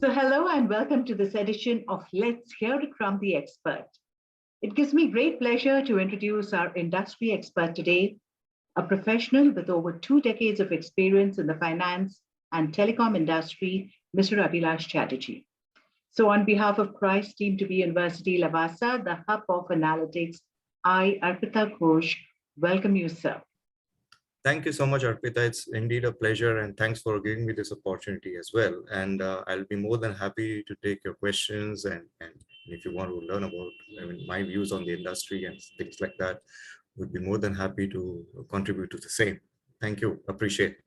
So, hello and welcome to this edition of Let's Hear It from the Expert. It gives me great pleasure to introduce our industry expert today, a professional with over 2 decades of experience in the finance and telecom industry, Mr. Abhilash Chatterjee. So, on behalf of Christ Team to Be University Lavasa, the hub of analytics, I, Arpita Ghosh, welcome you, sir. Thank you so much, Arpita. It's indeed a pleasure, and thanks for giving me this opportunity as well. And I'll be more than happy to take your questions, and if you want to learn about my views on the industry and things like that, would be more than happy to contribute to the same. Thank you. Appreciate it.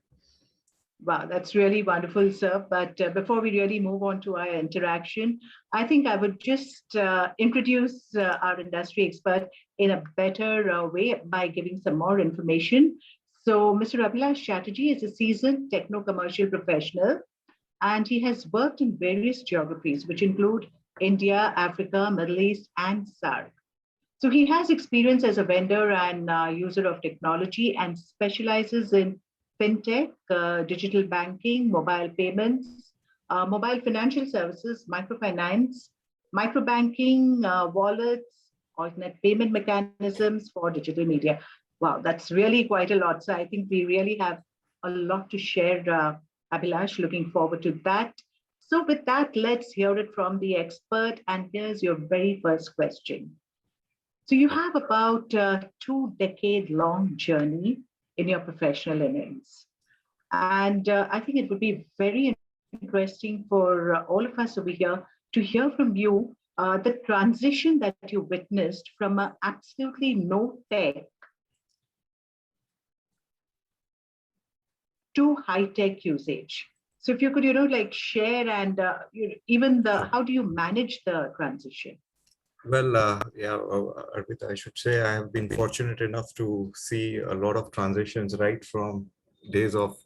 Wow, that's really wonderful, sir. But before we really move on to our interaction, I think I would just introduce our industry expert in a better way by giving some more information. So, Mr. Abhilash Chatterjee is a seasoned techno commercial professional, and he has worked in various geographies, which include India, Africa, Middle East, and SAARC. So, he has experience as a vendor and user of technology and specializes in Fintech, digital banking, mobile payments, mobile financial services, microfinance, microbanking, wallets, alternate payment mechanisms for digital media. Wow, that's really quite a lot. So I think we really have a lot to share, Abhilash. Looking forward to that. So with that, let's hear it from the expert. And here's your very first question. So you have about a 2 decade long journey in your professional innings. And I think it would be very interesting for all of us over here to hear from you the transition that you witnessed from an absolutely no tech to high tech usage. So if you could, like share and even how do you manage the transition? Well, Arpita, I should say I have been fortunate enough to see a lot of transitions right from days of,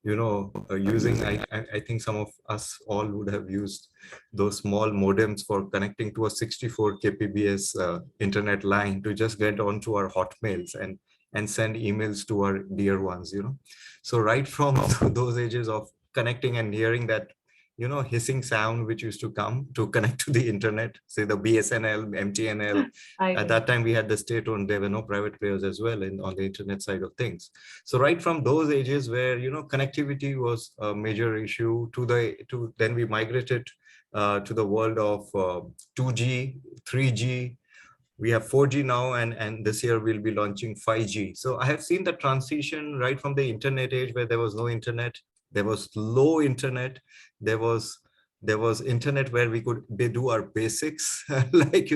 using, I think some of us all would have used those small modems for connecting to a 64 kbps internet line to just get onto our hotmails and send emails to our dear ones, So right from those ages of connecting and hearing that hissing sound which used to come to connect to the internet, say the BSNL, MTNL. At that time, we had the state-owned, there were no private players as well on the internet side of things. So right from those ages where, connectivity was a major issue then we migrated to the world of 2G, 3G, we have 4G now, and this year we'll be launching 5G. So I have seen the transition right from the internet age where there was no internet, there was low internet, there was internet where we could do our basics, like,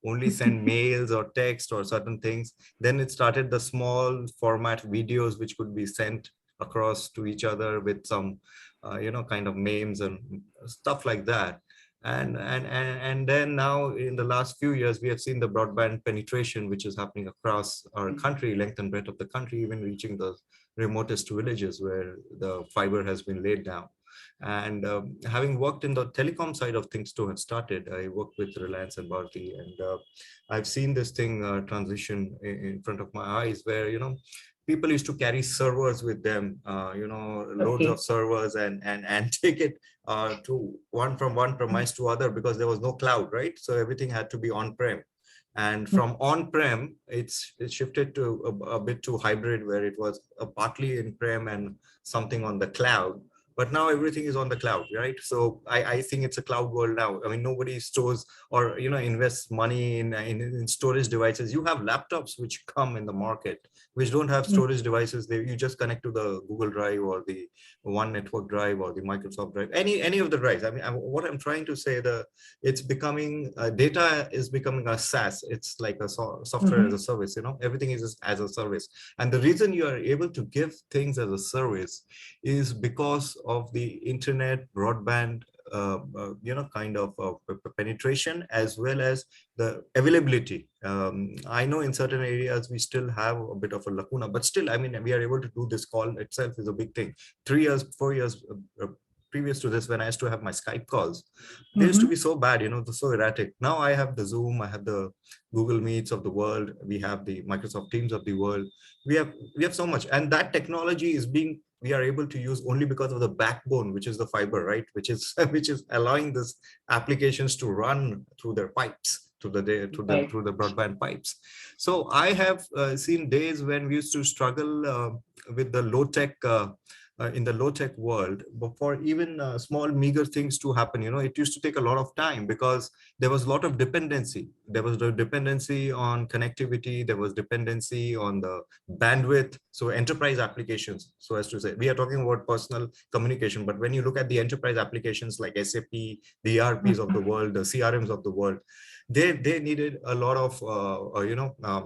only send mails or text or certain things. Then it started the small format videos which could be sent across to each other with some, kind of memes and stuff like that. And then now in the last few years, we have seen the broadband penetration, which is happening across our country, length and breadth of the country, even reaching the remotest villages where the fiber has been laid down. And having worked in the telecom side of things to have started, I worked with Reliance and Bharti, and I've seen this thing transition in front of my eyes where, people used to carry servers with them, loads of servers and take it to from one premise to other because there was no cloud, right? So everything had to be on-prem. And from on-prem, it shifted to a bit to hybrid where it was partly in-prem and something on the cloud. But now everything is on the cloud, right? So I think it's a cloud world now. I mean, nobody stores or, invests money in storage devices. You have laptops which come in the market, which don't have storage devices. You just connect to the Google Drive or the One Network Drive or the Microsoft Drive, any of the drives. I mean, what I'm trying to say, it's becoming, data is becoming a SaaS. It's like a software as a service, everything is as a service. And the reason you are able to give things as a service is because of the internet broadband kind of penetration as well as the availability. I know in certain areas we still have a bit of a lacuna, but still, I mean, we are able to do this call itself is a big thing. 3 years, 4 years previous to this, when I used to have my Skype calls, they used to be so bad, so erratic. Now I have the Zoom, I have the Google Meets of the world, we have the Microsoft Teams of the world. We have so much, and that technology is being we are able to use only because of the backbone, which is the fiber, right? Which is which is allowing this applications to run through their pipes, Right. through the broadband pipes. So I have seen days when we used to struggle with the low tech. In the low tech world, but for even small meager things to happen, it used to take a lot of time because there was a lot of dependency. There was the dependency on connectivity. There was dependency on the bandwidth. So enterprise applications, so as to say, we are talking about personal communication, but when you look at the enterprise applications like SAP, the ERPs of the world, the CRMs of the world, they needed a lot of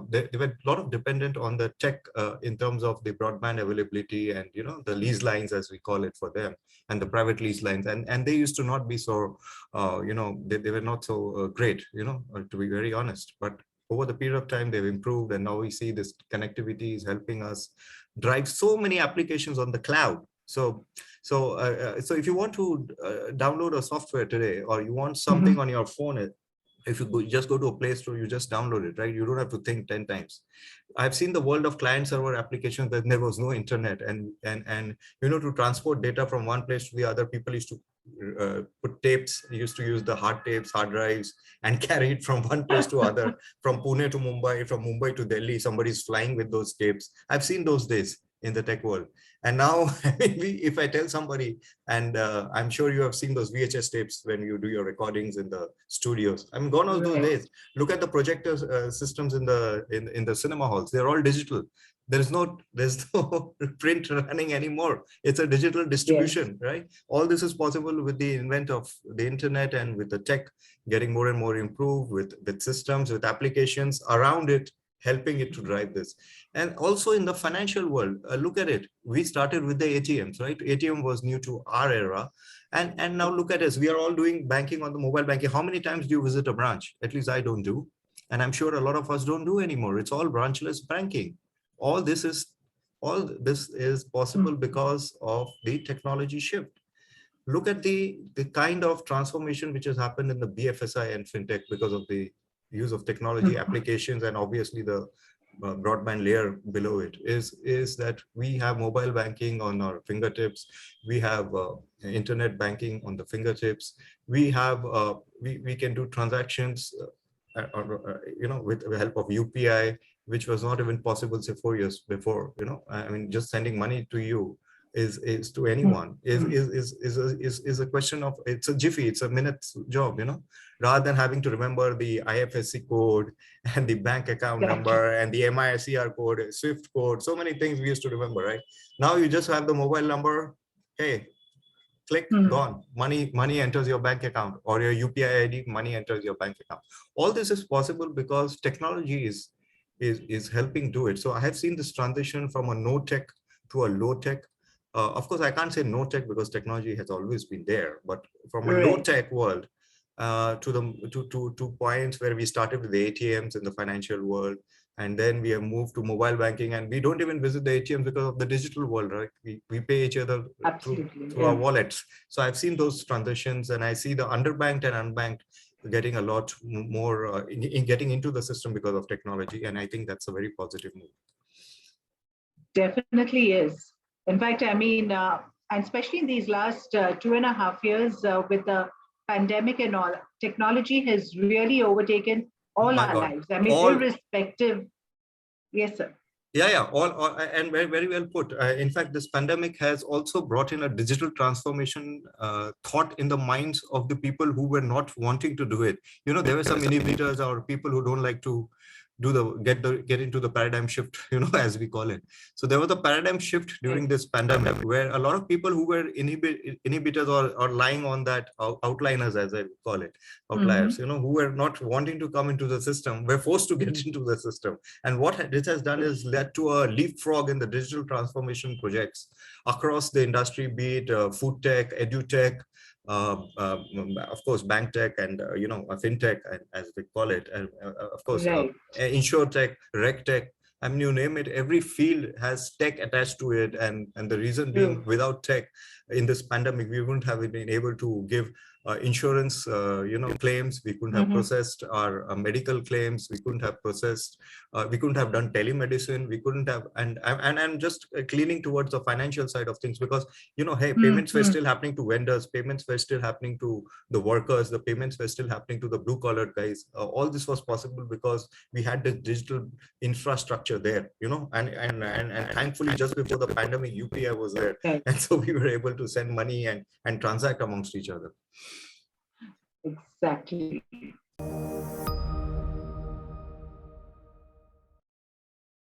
they were a lot of dependent on the tech in terms of the broadband availability and the lease lines, as we call it, for them, and the private lease lines, and they used to not be so they were not so great, to be very honest. But over the period of time, they've improved, and now we see this connectivity is helping us drive so many applications on the cloud. So if you want to download a software today, or you want something on your phone, if you just go to a Play Store, you just download it, right? You don't have to think 10 times. I've seen the world of client server applications that there was no internet, and to transport data from one place to the other, people used to put tapes, used to use the hard tapes, hard drives, and carry it from one place to other, from Pune to Mumbai, from Mumbai to Delhi. Somebody's flying with those tapes. I've seen those days in the tech world. And now, if I tell somebody, and I'm sure you have seen those VHS tapes when you do your recordings in the studios. I'm gone all those days. Look at the projector systems in the cinema halls. They're all digital. There's no print running anymore. It's a digital distribution, right? All this is possible with the invent of the internet and with the tech getting more and more improved, with systems, with applications around it, helping it to drive this. And also in the financial world, look at it. We started with the ATMs, right? ATM was new to our era. And now look at us. We are all doing banking on the mobile banking. How many times do you visit a branch? At least I don't do. And I'm sure a lot of us don't do anymore. It's all branchless banking. All this is possible because of the technology shift. Look at the kind of transformation which has happened in the BFSI and Fintech because of the use of technology applications, and obviously the broadband layer below it is that we have mobile banking on our fingertips. We have internet banking on the fingertips. We have we can do transactions with the help of UPI, which was not even possible, say, 4 years before. I mean, just sending money to you is to anyone is a question of, it's a jiffy, it's a minute job, rather than having to remember the IFSC code and the bank account number and the MISCR code, SWIFT code, so many things we used to remember, right? Now you just have the mobile number, hey, click, gone. Money enters your bank account, or your UPI ID, money enters your bank account. All this is possible because technology is helping do it. So I have seen this transition from a no tech to a low tech. Of course, I can't say no tech because technology has always been there, but from a low tech world to points where we started with the ATMs in the financial world, and then we have moved to mobile banking, and we don't even visit the ATMs because of the digital world, right? We pay each other through our wallets. So I've seen those transitions, and I see the underbanked and unbanked getting a lot more in getting into the system because of technology, and I think that's a very positive move. Definitely is. In fact, I mean, and especially in these last 2.5 years with the pandemic and all, technology has really overtaken all our lives. I mean, irrespective. Yes, sir. Yeah, all and very, very well put. In fact, this pandemic has also brought in a digital transformation thought in the minds of the people who were not wanting to do it. There were some inhibitors or people who don't like to get into the paradigm shift, as we call it. So there was a paradigm shift during this pandemic where a lot of people who were inhibitors or lying on that outliners, as I call it, outliers, who were not wanting to come into the system, were forced to get into the system. And what this has done is led to a leapfrog in the digital transformation projects across the industry, be it food tech, edu tech, of course, bank tech, and fintech, as we call it, and of course, insure tech, reg tech. I mean, you name it, every field has tech attached to it, and the reason being, without tech in this pandemic, we wouldn't have been able to give insurance, claims. We couldn't have processed our medical claims. We couldn't have processed. We couldn't have done telemedicine. We couldn't have, and just cleaning towards the financial side of things, because hey, payments were still happening to vendors. Payments were still happening to the workers. The payments were still happening to the blue collar guys. All this was possible because we had the digital infrastructure there, and thankfully just before the pandemic, UPI was there, and so we were able to send money and transact amongst each other. Exactly.